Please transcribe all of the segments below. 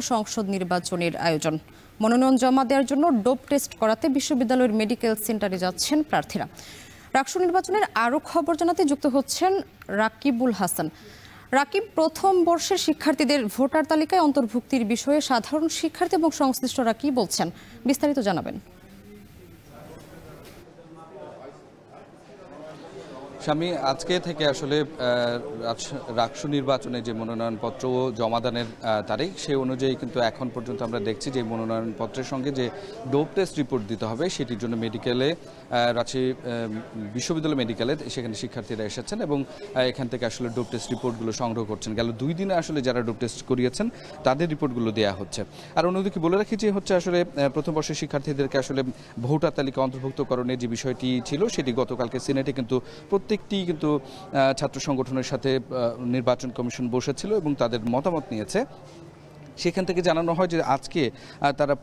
সংসদ নির্বাচনের আয়োজন। মনোনয়ন জমা দেওয়ার জন্য ডোপ টেস্ট করাতে বিশ্ববিদ্যালয়ের মেডিকেল সেন্টারে যাচ্ছেন প্রার্থীরা। রাকসু নির্বাচনের আরও খবর জানাতে যুক্ত হচ্ছেন রাকিবুল হাসান। রাকিব, প্রথম বর্ষের শিক্ষার্থীদের ভোটার তালিকায় অন্তর্ভুক্তির বিষয়ে সাধারণ শিক্ষার্থী এবং সংশ্লিষ্টরা কি বলছেন, বিস্তারিত জানাবেন। স্বামী, আজকে থেকে আসলে রাকসু নির্বাচনে যে মনোনয়নপত্র জমাদানের তারিখ, সেই অনুযায়ী কিন্তু এখন পর্যন্ত আমরা দেখছি যে মনোনয়নপত্রের সঙ্গে যে ডোপ টেস্ট রিপোর্ট দিতে হবে সেটির জন্য মেডিকেলে, রাজশাহী বিশ্ববিদ্যালয় মেডিকেলে সেখানে শিক্ষার্থীরা এসেছেন এবং এখান থেকে আসলে ডোপ টেস্ট রিপোর্টগুলো সংগ্রহ করছেন। গেল 2 দিনে আসলে যারা ডোপ টেস্ট করিয়েছেন তাদের রিপোর্টগুলো দেওয়া হচ্ছে। আর অন্যদিকে বলে রাখি যে হচ্ছে আসলে প্রথম বর্ষের শিক্ষার্থীদেরকে আসলে ভোটার তালিকা অন্তর্ভুক্তকরণের যে বিষয়টি ছিল সেটি গতকালকে সিনেটে কিন্তু প্রত্যেকটি কিন্তু ছাত্র সংগঠনের সাথে নির্বাচন কমিশন বসেছিল এবং তাদের মতামত নিয়েছে। সেখান থেকে জানানো হয় যে আজকে তারা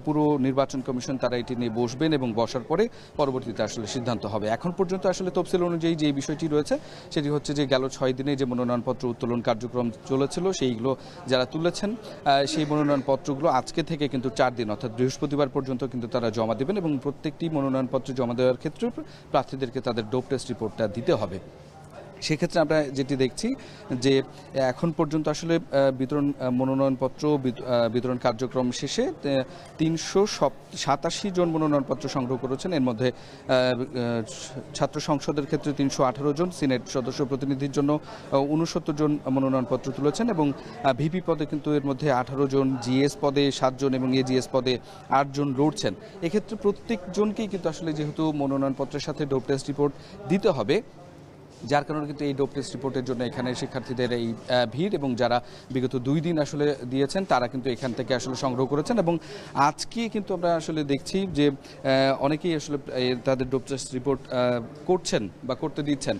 পুরো নির্বাচন কমিশন তারা এটি নিয়ে বসবেন এবং বসার পরে পরবর্তীতে আসলে সিদ্ধান্ত হবে। এখন পর্যন্ত আসলে তফসিল অনুযায়ী যে বিষয়টি রয়েছে সেটি হচ্ছে যে গেল 6 দিনে যে মনোনয়নপত্র উত্তোলন কার্যক্রম চলেছিল সেইগুলো যারা তুলেছেন সেই মনোনয়নপত্রগুলো আজকে থেকে কিন্তু 4 দিন অর্থাৎ বৃহস্পতিবার পর্যন্ত কিন্তু তারা জমা দেবেন এবং প্রত্যেকটি মনোনয়নপত্র জমা দেওয়ার ক্ষেত্রে প্রার্থীদেরকে তাদের ডোপ টেস্ট রিপোর্টটা দিতে হবে। সেক্ষেত্রে আমরা যেটি দেখছি যে এখন পর্যন্ত আসলে মনোনয়নপত্র বিতরণ কার্যক্রম শেষে 387 জন মনোনয়নপত্র সংগ্রহ করেছেন। এর মধ্যে ছাত্র সংসদের ক্ষেত্রে 318 জন, সিনেট সদস্য প্রতিনিধির জন্য 69 জন মনোনয়নপত্র তুলেছেন এবং ভিপি পদে কিন্তু এর মধ্যে 18 জন, জিএস পদে 7 জন এবং এজিএস পদে 8 জন লড়ছেন। এক্ষেত্রে প্রত্যেকজনকেই কিন্তু আসলে যেহেতু মনোনয়নপত্রের সাথে ডোপ টেস্ট রিপোর্ট দিতে হবে, যার কারণে কিন্তু এই ডোপ টেস্ট রিপোর্টের জন্য এখানে শিক্ষার্থীদের এই ভিড় এবং যারা বিগত 2 দিন আসলে দিয়েছেন তারা কিন্তু এখান থেকে আসলে সংগ্রহ করেছেন এবং আজকে কিন্তু আমরা আসলে দেখছি যে অনেকেই আসলে তাদের ডোপ টেস্ট রিপোর্ট করছেন বা করতে দিচ্ছেন।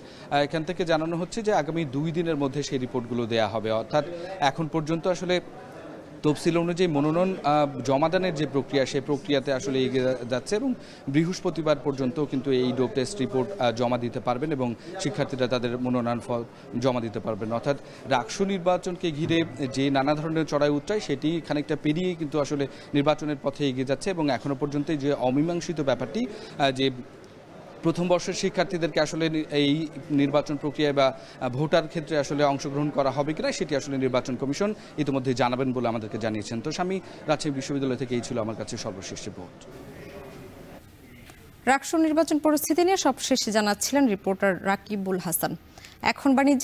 এখান থেকে জানানো হচ্ছে যে আগামী 2 দিনের মধ্যে সেই রিপোর্টগুলো দেওয়া হবে। অর্থাৎ এখন পর্যন্ত আসলে তফসিল অনুযায়ী মনোনয়ন জমাদানের যে প্রক্রিয়া সেই প্রক্রিয়াতে আসলে এগিয়ে যাচ্ছে এবং বৃহস্পতিবার পর্যন্ত কিন্তু এই ডোপ টেস্ট রিপোর্ট জমা দিতে পারবেন এবং শিক্ষার্থীরা তাদের মনোনয়ন ফল জমা দিতে পারবেন। অর্থাৎ রাকসু নির্বাচনকে ঘিরে যে নানা ধরনের চড়াই উতরাই সেটি খানিকটা পেরিয়ে কিন্তু আসলে নির্বাচনের পথে এগিয়ে যাচ্ছে এবং এখনো পর্যন্ত যে অমীমাংসিত ব্যাপারটি যে প্রথম বর্ষের শিক্ষার্থীদেরকে আসলে এই নির্বাচন প্রক্রিয়ায় বা ভোটার ক্ষেত্রে আসলে অংশগ্রহণ করা হবে কিনা সেটি আসলে নির্বাচন কমিশন ইতিমধ্যে জানাবেন বলে আমাদেরকে জানিয়েছেন। তো স্বামী, রাজশাহী বিশ্ববিদ্যালয় থেকে এই ছিল আমার কাছে সর্বশেষ রিপোর্ট। রাকসু নির্বাচন পরিস্থিতি নিয়ে সবশেষে জানাচ্ছিলেন রিপোর্টার রাকিবুল হাসান। এখন বাণিজ্য